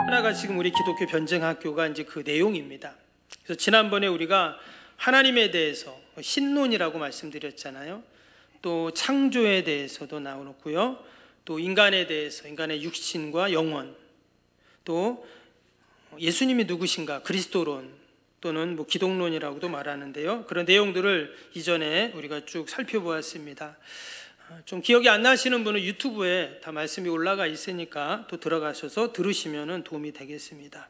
하나가 지금 우리 기독교 변증학교가 이제 그 내용입니다. 그래서 지난번에 우리가 하나님에 대해서 신론이라고 말씀드렸잖아요. 또 창조에 대해서도 나오고요. 또 인간에 대해서 인간의 육신과 영혼, 또 예수님이 누구신가, 그리스도론 또는 뭐 기독론이라고도 말하는데요. 그런 내용들을 이전에 우리가 쭉 살펴보았습니다. 좀 기억이 안 나시는 분은 유튜브에 다 말씀이 올라가 있으니까 또 들어가셔서 들으시면 도움이 되겠습니다.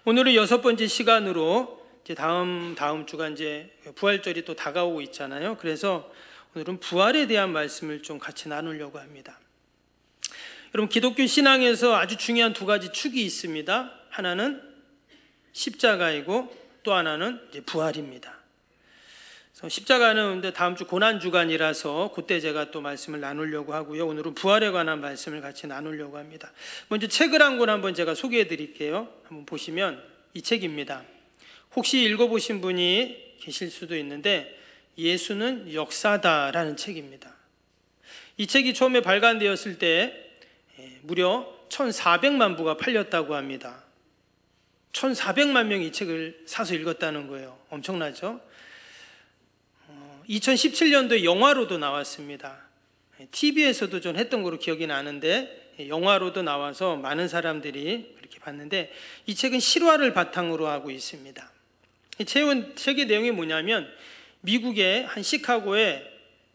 오늘은 6번째 시간으로 이제 다음 주가 이제 부활절이 또 다가오고 있잖아요. 그래서 오늘은 부활에 대한 말씀을 좀 같이 나누려고 합니다. 여러분, 기독교 신앙에서 아주 중요한 두 가지 축이 있습니다. 하나는 십자가이고 또 하나는 이제 부활입니다. 그래서 십자가는 근데 다음 주 고난 주간이라서 그때 제가 또 말씀을 나누려고 하고요. 오늘은 부활에 관한 말씀을 같이 나누려고 합니다. 먼저 책을 한 권 한번 제가 소개해 드릴게요. 한번 보시면 이 책입니다. 혹시 읽어보신 분이 계실 수도 있는데 예수는 역사다라는 책입니다. 이 책이 처음에 발간되었을 때 무려 1,400만 부가 팔렸다고 합니다. 1,400만 명이 이 책을 사서 읽었다는 거예요. 엄청나죠? 2017년도에 영화로도 나왔습니다. TV에서도 좀 했던 거로 기억이 나는데 영화로도 나와서 많은 사람들이 그렇게 봤는데 이 책은 실화를 바탕으로 하고 있습니다. 이 책의 내용이 뭐냐면 미국의 한 시카고에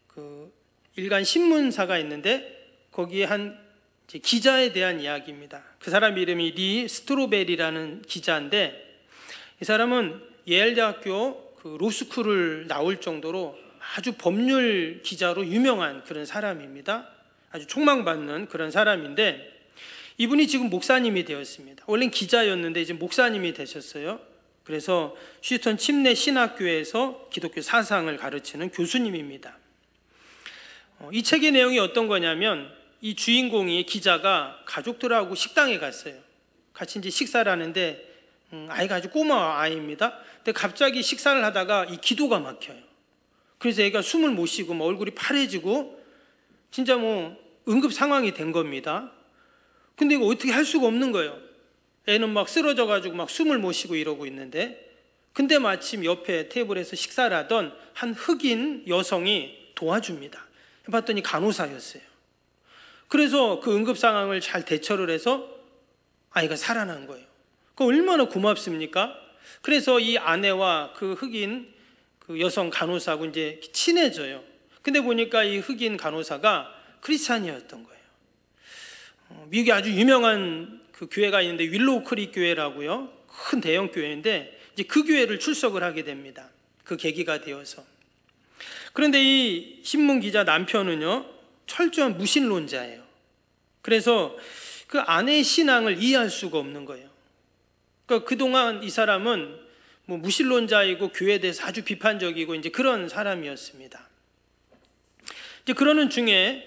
그 일간 신문사가 있는데 거기에 한 기자에 대한 이야기입니다. 그 사람 이름이 리 스트로벨이라는 기자인데 이 사람은 예일 대학교 그 로스쿨을 나올 정도로 아주 법률 기자로 유명한 그런 사람입니다. 아주 촉망받는 그런 사람인데 이분이 지금 목사님이 되었습니다. 원래는 기자였는데 이제 목사님이 되셨어요. 그래서 휴스턴 침례 신학교에서 기독교 사상을 가르치는 교수님입니다. 이 책의 내용이 어떤 거냐면 이 주인공이 기자가 가족들하고 식당에 갔어요. 같이 이제 식사를 하는데 아이가 아주 꼬마 아이입니다. 근데 갑자기 식사를 하다가 이 기도가 막혀요. 그래서 애가 숨을 못 쉬고 얼굴이 파래지고 진짜 응급 상황이 된 겁니다. 근데 이거 어떻게 할 수가 없는 거예요. 애는 막 쓰러져 가지고 막 숨을 못 쉬고 이러고 있는데 근데 마침 옆에 테이블에서 식사를 하던 한 흑인 여성이 도와줍니다. 봤더니 간호사였어요. 그래서 그 응급 상황을 잘 대처를 해서 아이가 살아난 거예요. 그 얼마나 고맙습니까? 그래서 이 아내와 그 흑인 그 여성 간호사하고 이제 친해져요. 근데 보니까 이 흑인 간호사가 크리스찬이었던 거예요. 미국에 아주 유명한 그 교회가 있는데 윌로우 크릭 교회라고요. 큰 대형 교회인데 이제 그 교회를 출석을 하게 됩니다. 그 계기가 되어서. 그런데 이 신문 기자 남편은요, 철저한 무신론자예요. 그래서 그 아내의 신앙을 이해할 수가 없는 거예요. 그러니까 그동안 이 사람은 무신론자이고 교회에 대해서 아주 비판적이고 이제 그런 사람이었습니다. 이제 그러는 중에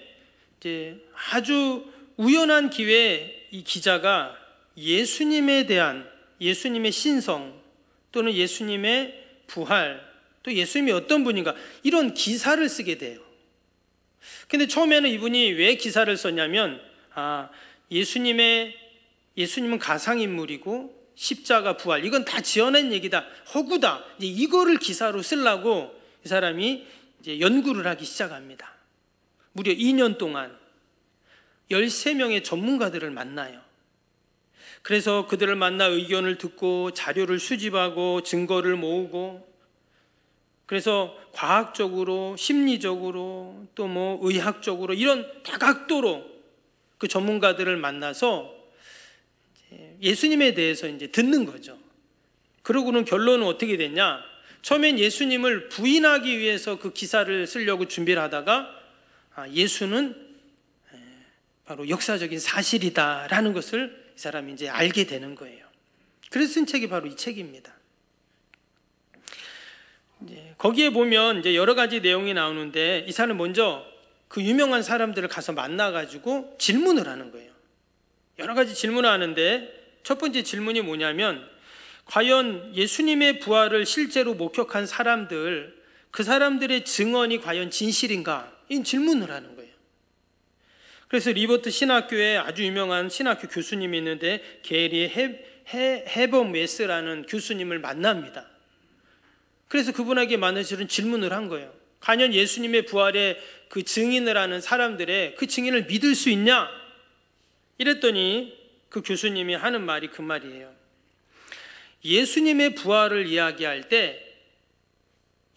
이제 아주 우연한 기회에 이 기자가 예수님에 대한 예수님의 신성 또는 예수님의 부활 또 예수님이 어떤 분인가 이런 기사를 쓰게 돼요. 근데 처음에는 이분이 왜 기사를 썼냐면 예수님은 가상인물이고 십자가 부활 이건 다 지어낸 얘기다, 허구다, 이제 이거를 기사로 쓰려고 이 사람이 이제 연구를 하기 시작합니다. 무려 2년 동안 13명의 전문가들을 만나요. 그래서 그들을 만나 의견을 듣고 자료를 수집하고 증거를 모으고 그래서 과학적으로 심리적으로 또 의학적으로 이런 다각도로 그 전문가들을 만나서 예수님에 대해서 이제 듣는 거죠. 그러고는 결론은 어떻게 됐냐? 처음엔 예수님을 부인하기 위해서 그 기사를 쓰려고 준비를 하다가 예수는 바로 역사적인 사실이다라는 것을 이 사람이 이제 알게 되는 거예요. 그래서 쓴 책이 바로 이 책입니다. 이제 거기에 보면 이제 여러 가지 내용이 나오는데 이 사람은 먼저 그 유명한 사람들을 가서 만나가지고 질문을 하는 거예요. 여러 가지 질문을 하는데 첫 번째 질문이 뭐냐면 과연 예수님의 부활을 실제로 목격한 사람들, 그 사람들의 증언이 과연 진실인가? 이 질문을 하는 거예요. 그래서 리버트 신학교에 아주 유명한 신학교 교수님이 있는데 게리 해버메스라는 교수님을 만납니다. 그래서 그분에게 만나서 질문을 한 거예요. 과연 예수님의 부활의 그 증인을 하는 사람들의 그 증인을 믿을 수 있냐? 이랬더니 그 교수님이 하는 말이 그 말이에요. 예수님의 부활을 이야기할 때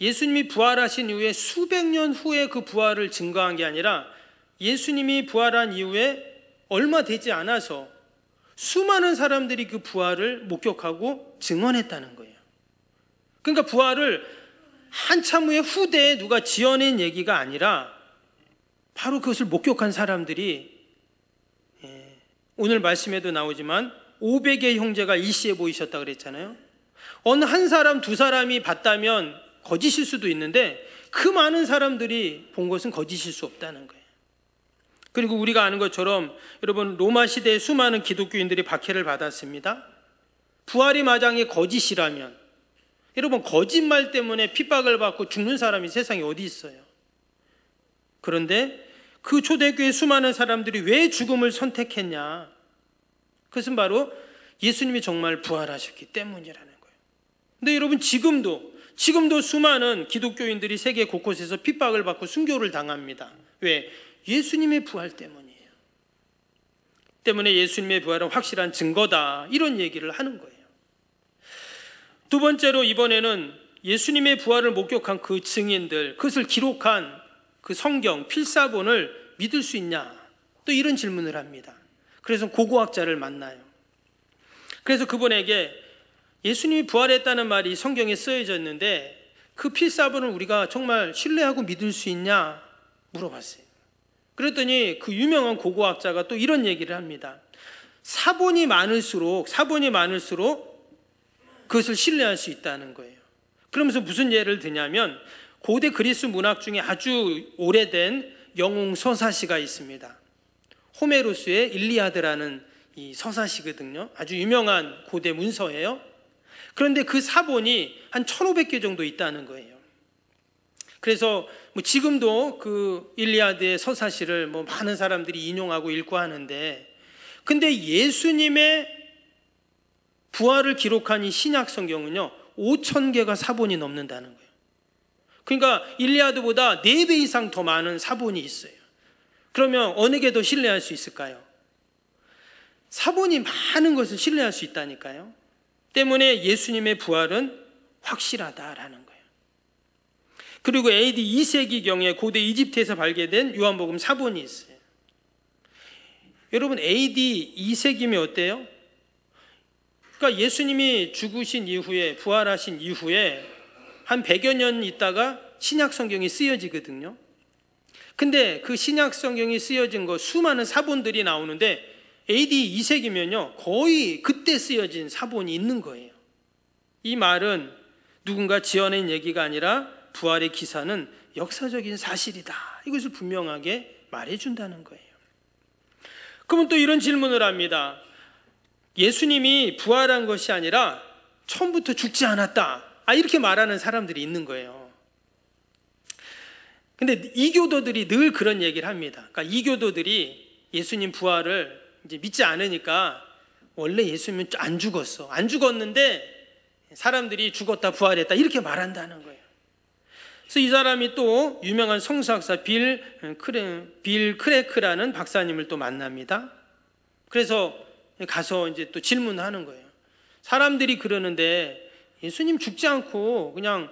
예수님이 부활하신 이후에 수백 년 후에 그 부활을 증거한 게 아니라 예수님이 부활한 이후에 얼마 되지 않아서 수많은 사람들이 그 부활을 목격하고 증언했다는 거예요. 그러니까 부활을 한참 후대에 누가 지어낸 얘기가 아니라 바로 그것을 목격한 사람들이, 오늘 말씀에도 나오지만 500의 형제가 일시에 보이셨다 그랬잖아요. 어느 한 사람 두 사람이 봤다면 거짓일 수도 있는데 그 많은 사람들이 본 것은 거짓일 수 없다는 거예요. 그리고 우리가 아는 것처럼 여러분, 로마 시대에 수많은 기독교인들이 박해를 받았습니다. 부활이 마장의 거짓이라면, 여러분, 거짓말 때문에 핍박을 받고 죽는 사람이 세상에 어디 있어요? 그런데 그 초대교회 수많은 사람들이 왜 죽음을 선택했냐? 그것은 바로 예수님이 정말 부활하셨기 때문이라는 거예요. 근데 여러분, 지금도 수많은 기독교인들이 세계 곳곳에서 핍박을 받고 순교를 당합니다. 왜? 예수님의 부활 때문이에요. 때문에 예수님의 부활은 확실한 증거다, 이런 얘기를 하는 거예요. 두 번째로, 이번에는 예수님의 부활을 목격한 그 증인들, 그것을 기록한 그 성경 필사본을 믿을 수 있냐? 또 이런 질문을 합니다. 그래서 고고학자를 만나요. 그래서 그분에게 예수님이 부활했다는 말이 성경에 쓰여져 있는데 그 필사본을 우리가 정말 신뢰하고 믿을 수 있냐 물어봤어요. 그랬더니 그 유명한 고고학자가 또 이런 얘기를 합니다. 사본이 많을수록 그것을 신뢰할 수 있다는 거예요. 그러면서 무슨 예를 드냐면, 고대 그리스 문학 중에 아주 오래된 영웅 서사시가 있습니다. 호메로스의 일리아드라는 이 서사시거든요. 아주 유명한 고대 문서예요. 그런데 그 사본이 한 1500개 정도 있다는 거예요. 그래서 지금도 그 일리아드의 서사시를 많은 사람들이 인용하고 읽고 하는데, 근데 예수님의 부활을 기록한 이 신약 성경은요 5000개가 사본이 넘는다는 거예요. 그러니까 일리아드보다 4배 이상 더 많은 사본이 있어요. 그러면 어느 게 더 신뢰할 수 있을까요? 사본이 많은 것을 신뢰할 수 있다니까요. 때문에 예수님의 부활은 확실하다라는 거예요. 그리고 AD 2세기경에 고대 이집트에서 발견된 요한복음 사본이 있어요. 여러분, AD 2세기면 어때요? 그러니까 예수님이 죽으신 이후에, 부활하신 이후에 한 100여 년 있다가 신약 성경이 쓰여지거든요. 근데 그 신약 성경이 쓰여진 거 수많은 사본들이 나오는데 AD 2세기면요 거의 그때 쓰여진 사본이 있는 거예요. 이 말은 누군가 지어낸 얘기가 아니라 부활의 기사는 역사적인 사실이다, 이것을 분명하게 말해준다는 거예요. 그러면 또 이런 질문을 합니다. 예수님이 부활한 것이 아니라 처음부터 죽지 않았다, 이렇게 말하는 사람들이 있는 거예요. 근데 이교도들이 늘 그런 얘기를 합니다. 그러니까 이교도들이 예수님 부활을 이제 믿지 않으니까, 원래 예수님은 안 죽었는데 사람들이 죽었다 부활했다 이렇게 말한다는 거예요. 그래서 이 사람이 또 유명한 성서학사 빌 크래크라는 박사님을 또 만납니다. 그래서 가서 이제 또 질문하는 거예요. 사람들이 그러는데 예수님 죽지 않고 그냥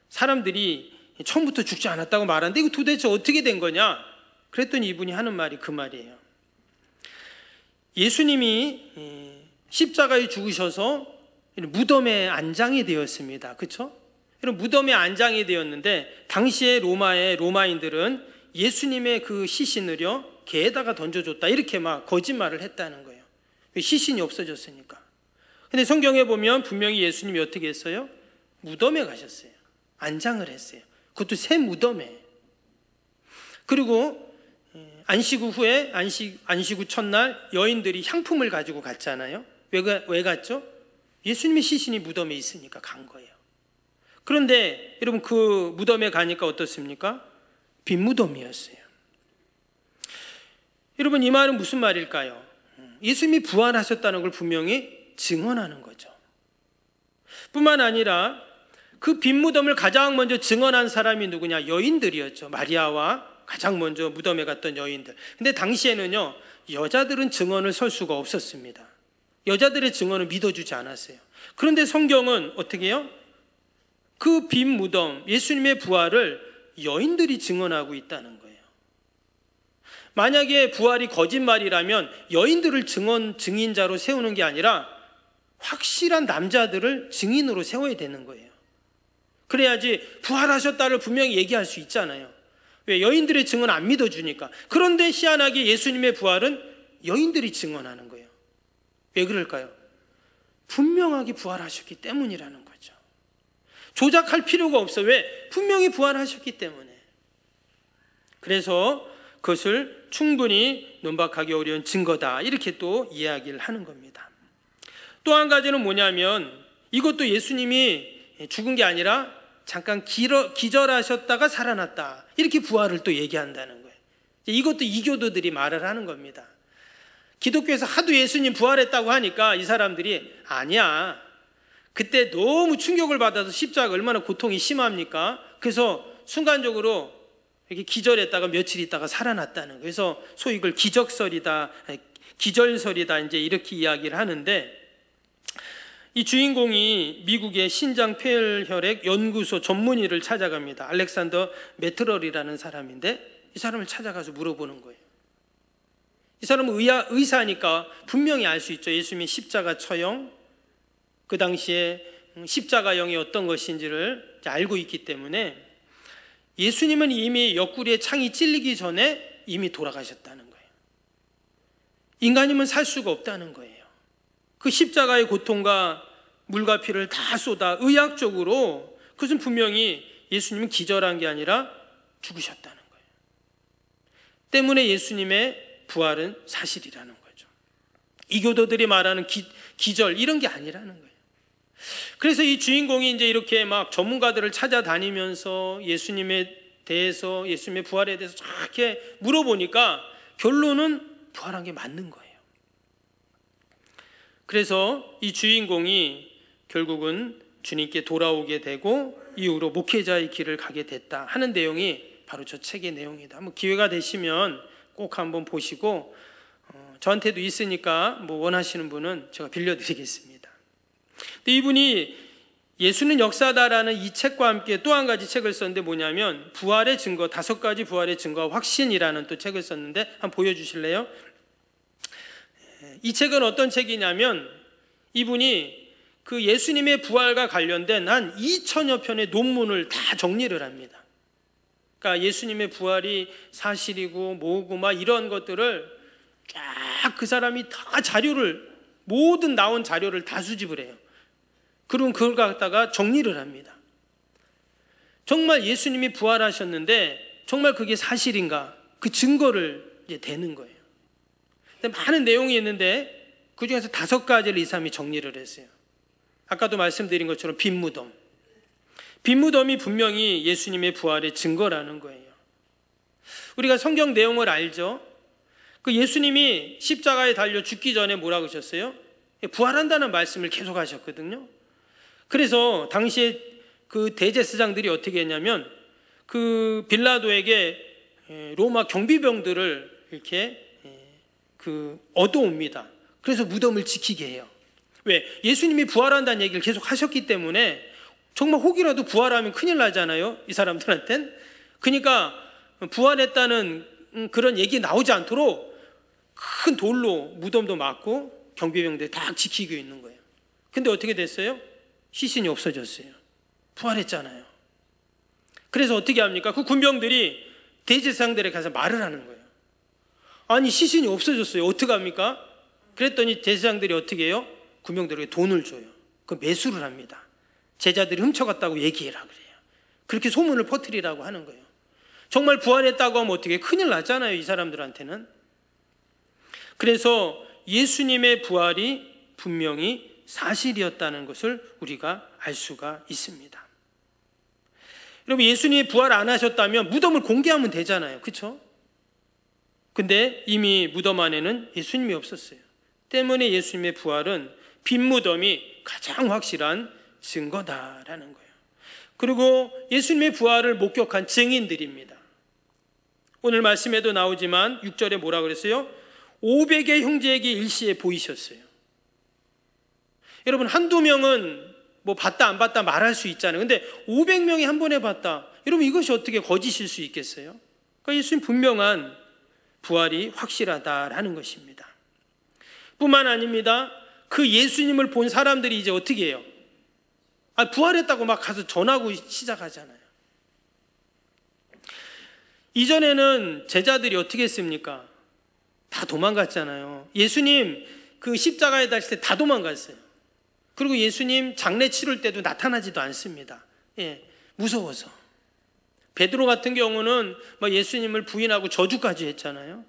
사람들이 처음부터 죽지 않았다고 말하는데 이거 도대체 어떻게 된 거냐? 그랬더니 이분이 하는 말이 그 말이에요. 예수님이 십자가에 죽으셔서 무덤에 안장이 되었습니다. 그렇죠? 이런 무덤에 안장이 되었는데 당시에 로마인들은 예수님의 그 시신을요 개에다가 던져줬다, 이렇게 막 거짓말을 했다는 거예요. 시신이 없어졌으니까. 근데 성경에 보면 분명히 예수님이 어떻게 했어요? 무덤에 가셨어요. 안장을 했어요. 그것도 새 무덤에. 그리고 안식 후 첫날 여인들이 향품을 가지고 갔잖아요. 왜 갔죠? 예수님의 시신이 무덤에 있으니까 간 거예요. 그런데 여러분, 그 무덤에 가니까 어떻습니까? 빈 무덤이었어요. 여러분, 이 말은 무슨 말일까요? 예수님이 부활하셨다는 걸 분명히 증언하는 거죠. 뿐만 아니라 그 빈 무덤을 가장 먼저 증언한 사람이 누구냐? 여인들이었죠. 마리아와 가장 먼저 무덤에 갔던 여인들. 근데 당시에는요, 여자들은 증언을 설 수가 없었습니다. 여자들의 증언을 믿어주지 않았어요. 그런데 성경은 어떻게 해요? 그 빈 무덤, 예수님의 부활을 여인들이 증언하고 있다는 거예요. 만약에 부활이 거짓말이라면 여인들을 증인자로 세우는 게 아니라 확실한 남자들을 증인으로 세워야 되는 거예요. 그래야지 부활하셨다를 분명히 얘기할 수 있잖아요. 왜? 여인들의 증언 안 믿어주니까. 그런데 희한하게 예수님의 부활은 여인들이 증언하는 거예요. 왜 그럴까요? 분명하게 부활하셨기 때문이라는 거죠. 조작할 필요가 없어. 왜? 분명히 부활하셨기 때문에. 그래서 그것을 충분히 논박하기 어려운 증거다, 이렇게 또 이야기를 하는 겁니다. 또 한 가지는 뭐냐면, 이것도 예수님이 죽은 게 아니라 잠깐 기절하셨다가 살아났다, 이렇게 부활을 또 얘기한다는 거예요. 이것도 이교도들이 말을 하는 겁니다. 기독교에서 하도 예수님 부활했다고 하니까 이 사람들이, 아니야, 그때 너무 충격을 받아서 십자가 얼마나 고통이 심합니까? 그래서 순간적으로 이렇게 기절했다가 며칠 있다가 살아났다는 거예요. 그래서 소위 이걸 기적설이다, 기절설이다, 이제 이렇게 이야기를 하는데, 이 주인공이 미국의 신장 폐혈혈액 연구소 전문의를 찾아갑니다. 알렉산더 메트럴이라는 사람인데, 이 사람을 찾아가서 물어보는 거예요. 이 사람은 의사니까 분명히 알 수 있죠. 예수님의 십자가 처형, 그 당시에 십자가형이 어떤 것인지를 알고 있기 때문에, 예수님은 이미 옆구리에 창이 찔리기 전에 이미 돌아가셨다는 거예요. 인간이면 살 수가 없다는 거예요. 그 십자가의 고통과 물과 피를 다 쏟아 의학적으로, 그것은 분명히 예수님은 기절한 게 아니라 죽으셨다는 거예요. 때문에 예수님의 부활은 사실이라는 거죠. 이교도들이 말하는 기절, 이런 게 아니라는 거예요. 그래서 이 주인공이 이제 이렇게 막 전문가들을 찾아다니면서 예수님에 대해서, 예수님의 부활에 대해서 이렇게 물어보니까 결론은 부활한 게 맞는 거예요. 그래서 이 주인공이 결국은 주님께 돌아오게 되고 이후로 목회자의 길을 가게 됐다 하는 내용이 바로 저 책의 내용이다. 한번 기회가 되시면 꼭 한번 보시고, 저한테도 있으니까 뭐 원하시는 분은 제가 빌려드리겠습니다. 근데 이분이 예수는 역사다라는 이 책과 함께 또 한 가지 책을 썼는데, 뭐냐면 부활의 증거, 5가지 부활의 증거와 확신이라는 또 책을 썼는데, 한번 보여주실래요? 이 책은 어떤 책이냐면, 이분이 그 예수님의 부활과 관련된 한 2000여 편의 논문을 다 정리를 합니다. 그러니까 예수님의 부활이 사실이고 뭐고 막 이런 것들을 쫙 그 사람이 다 자료를, 모든 나온 자료를 다 수집을 해요. 그럼 그걸 갖다가 정리를 합니다. 정말 예수님이 부활하셨는데 정말 그게 사실인가, 그 증거를 이제 대는 거예요. 근데 많은 내용이 있는데 그 중에서 5가지를 이 사람이 정리를 했어요. 아까도 말씀드린 것처럼 빈 무덤. 빈 무덤이 분명히 예수님의 부활의 증거라는 거예요. 우리가 성경 내용을 알죠? 그 예수님이 십자가에 달려 죽기 전에 뭐라고 하셨어요? 부활한다는 말씀을 계속 하셨거든요. 그래서 당시에 그 대제사장들이 어떻게 했냐면, 그 빌라도에게 로마 경비병들을 이렇게 얻어옵니다. 그래서 무덤을 지키게 해요. 왜? 예수님이 부활한다는 얘기를 계속 하셨기 때문에, 정말 혹이라도 부활하면 큰일 나잖아요, 이 사람들한텐. 그러니까 부활했다는 그런 얘기 나오지 않도록 큰 돌로 무덤도 막고 경비병들이 다 지키고 있는 거예요. 근데 어떻게 됐어요? 시신이 없어졌어요. 부활했잖아요. 그래서 어떻게 합니까? 그 군병들이 대제사장들에 가서 말을 하는 거예요. 아니, 시신이 없어졌어요. 어떻게 합니까? 그랬더니 제사장들이 어떻게 해요? 군병들에게 돈을 줘요. 그 매수를 합니다. 제자들이 훔쳐갔다고 얘기해라 그래요. 그렇게 소문을 퍼뜨리라고 하는 거예요. 정말 부활했다고 하면 어떻게 해요? 큰일 나잖아요, 이 사람들한테는. 그래서 예수님의 부활이 분명히 사실이었다는 것을 우리가 알 수가 있습니다. 여러분, 예수님이 부활 안 하셨다면 무덤을 공개하면 되잖아요, 그렇죠? 근데 이미 무덤 안에는 예수님이 없었어요. 때문에 예수님의 부활은 빈 무덤이 가장 확실한 증거다라는 거예요. 그리고 예수님의 부활을 목격한 증인들입니다. 오늘 말씀에도 나오지만 6절에 뭐라 그랬어요? 500의 형제에게 일시에 보이셨어요. 여러분, 한두 명은 뭐 봤다 안 봤다 말할 수 있잖아요. 근데 500명이 한 번에 봤다. 여러분, 이것이 어떻게 거짓일 수 있겠어요? 그러니까 예수님 분명한 부활이 확실하다라는 것입니다. 뿐만 아닙니다. 그 예수님을 본 사람들이 이제 어떻게 해요? 부활했다고 막 가서 전하고 시작하잖아요. 이전에는 제자들이 어떻게 했습니까? 다 도망갔잖아요. 예수님 그 십자가에 달릴 때 다 도망갔어요. 그리고 예수님 장례 치를 때도 나타나지도 않습니다. 무서워서. 베드로 같은 경우는 예수님을 부인하고 저주까지 했잖아요.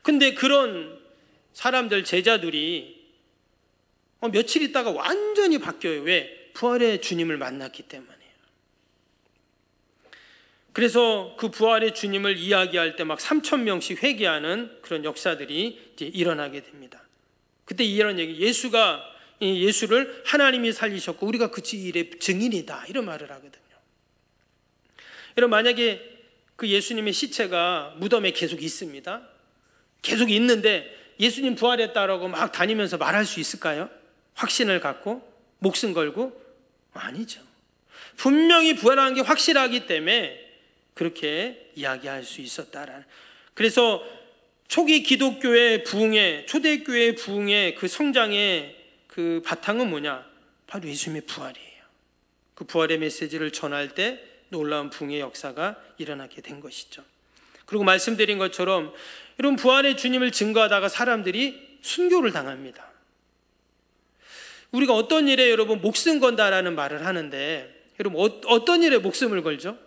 근데 그런 사람들, 제자들이 며칠 있다가 완전히 바뀌어요. 왜? 부활의 주님을 만났기 때문이에요. 그래서 그 부활의 주님을 이야기할 때 막 3,000명씩 회개하는 그런 역사들이 이제 일어나게 됩니다. 그때 이런 얘기, 예수를 하나님이 살리셨고 우리가 그 일의 증인이다, 이런 말을 하거든요. 여러분, 만약에 그 예수님의 시체가 무덤에 계속 있습니다. 계속 있는데 예수님 부활했다라고 막 다니면서 말할 수 있을까요? 확신을 갖고 목숨 걸고? 아니죠. 분명히 부활한 게 확실하기 때문에 그렇게 이야기할 수 있었다라는. 그래서 초기 기독교의 부흥의, 초대교회의 부흥의 그 성장의 그 바탕은 뭐냐? 바로 예수님의 부활이에요. 그 부활의 메시지를 전할 때 놀라운 부흥의 역사가 일어나게 된 것이죠. 그리고 말씀드린 것처럼 여러분, 부활의 주님을 증거하다가 사람들이 순교를 당합니다. 우리가 어떤 일에 여러분 목숨 건다라는 말을 하는데, 여러분 어떤 일에 목숨을 걸죠?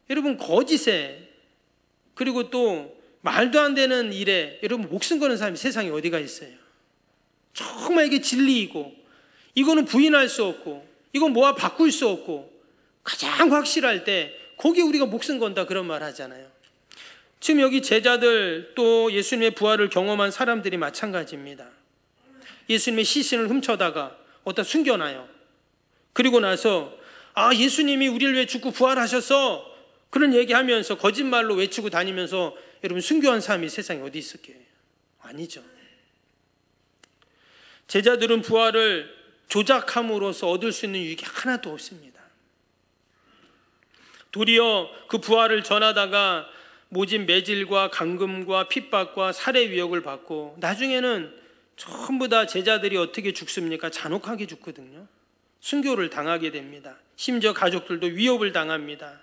여러분, 거짓에, 그리고 또 말도 안 되는 일에 여러분 목숨 거는 사람이 세상에 어디가 있어요? 정말 이게 진리이고 이거는 부인할 수 없고 이건 뭐와 바꿀 수 없고 가장 확실할 때 거기에 우리가 목숨 건다, 그런 말 하잖아요. 지금 여기 제자들, 또 예수님의 부활을 경험한 사람들이 마찬가지입니다. 예수님의 시신을 훔쳐다가 어디다 숨겨놔요. 그리고 나서 예수님이 우리를 위해 죽고 부활하셔서, 그런 얘기하면서 거짓말로 외치고 다니면서 여러분 순교한 사람이 세상에 어디 있을게요? 아니죠. 제자들은 부활을 조작함으로써 얻을 수 있는 유익이 하나도 없습니다. 도리어 그 부활을 전하다가 모진 매질과 감금과 핍박과 살해 위협을 받고, 나중에는 전부 다 제자들이 어떻게 죽습니까? 잔혹하게 죽거든요. 순교를 당하게 됩니다. 심지어 가족들도 위협을 당합니다.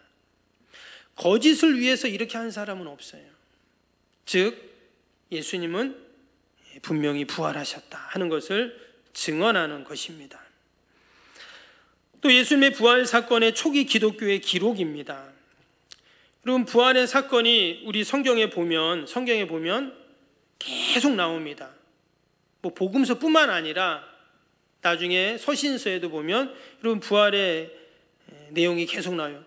거짓을 위해서 이렇게 한 사람은 없어요. 즉 예수님은 분명히 부활하셨다 하는 것을 증언하는 것입니다. 또 예수님의 부활 사건의 초기 기독교의 기록입니다. 여러분, 부활의 사건이 우리 성경에 보면 계속 나옵니다. 복음서뿐만 아니라 나중에 서신서에도 보면 여러분 부활의 내용이 계속 나와요.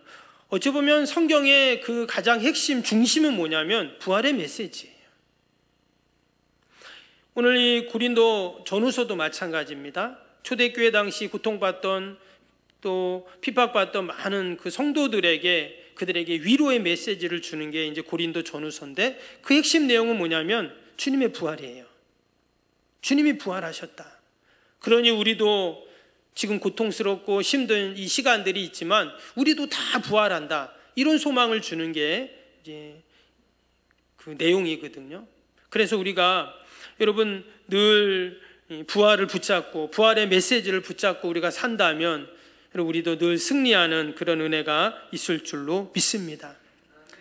어찌 보면 성경의 그 가장 핵심 중심은 뭐냐면 부활의 메시지예요. 오늘 이 고린도 전후서도 마찬가지입니다. 초대교회 당시 고통받던, 또 핍박받던 많은 그 성도들에게, 그들에게 위로의 메시지를 주는 게 이제 고린도 전후서인데, 그 핵심 내용은 뭐냐면 주님의 부활이에요. 주님이 부활하셨다. 그러니 우리도 지금 고통스럽고 힘든 이 시간들이 있지만 우리도 다 부활한다, 이런 소망을 주는 게 이제 그 내용이거든요. 그래서 우리가 여러분 늘 부활을 붙잡고 부활의 메시지를 붙잡고 우리가 산다면 우리도 늘 승리하는 그런 은혜가 있을 줄로 믿습니다.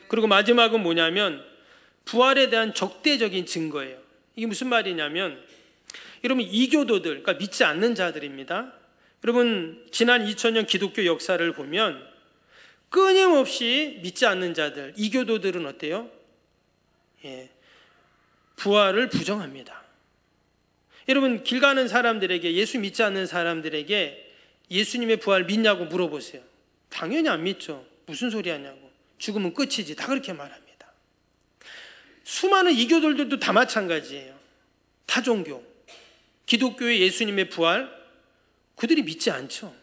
그리고 마지막은 뭐냐면 부활에 대한 적대적인 증거예요. 이게 무슨 말이냐면, 여러분 이교도들, 그러니까 믿지 않는 자들입니다. 여러분 지난 2000년 기독교 역사를 보면 끊임없이 믿지 않는 자들, 이교도들은 어때요? 부활을 부정합니다. 여러분 길 가는 사람들에게, 예수 믿지 않는 사람들에게 예수님의 부활 믿냐고 물어보세요. 당연히 안 믿죠. 무슨 소리 하냐고. 죽으면 끝이지. 다 그렇게 말합니다. 수많은 이교도들도 다 마찬가지예요. 타 종교, 기독교의 예수님의 부활, 그들이 믿지 않죠.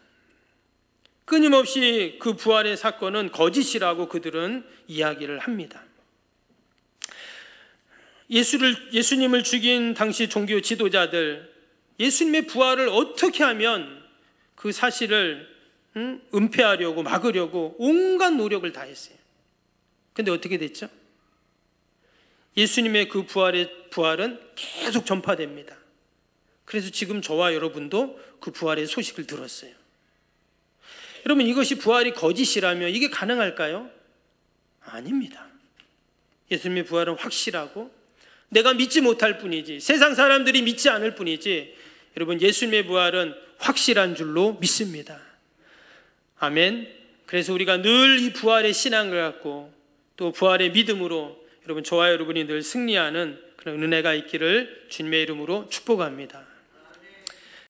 끊임없이 그 부활의 사건은 거짓이라고 그들은 이야기를 합니다. 예수님을 죽인 당시 종교 지도자들, 예수님의 부활을 어떻게 하면 그 사실을 은폐하려고 막으려고 온갖 노력을 다했어요. 근데 어떻게 됐죠? 예수님의 그 부활은 계속 전파됩니다. 그래서 지금 저와 여러분도 그 부활의 소식을 들었어요. 여러분, 이것이 부활이 거짓이라면 이게 가능할까요? 아닙니다. 예수님의 부활은 확실하고 내가 믿지 못할 뿐이지, 세상 사람들이 믿지 않을 뿐이지, 여러분, 예수님의 부활은 확실한 줄로 믿습니다. 아멘. 그래서 우리가 늘 이 부활의 신앙을 갖고 또 부활의 믿음으로 여러분, 저와 여러분이 늘 승리하는 그런 은혜가 있기를 주님의 이름으로 축복합니다.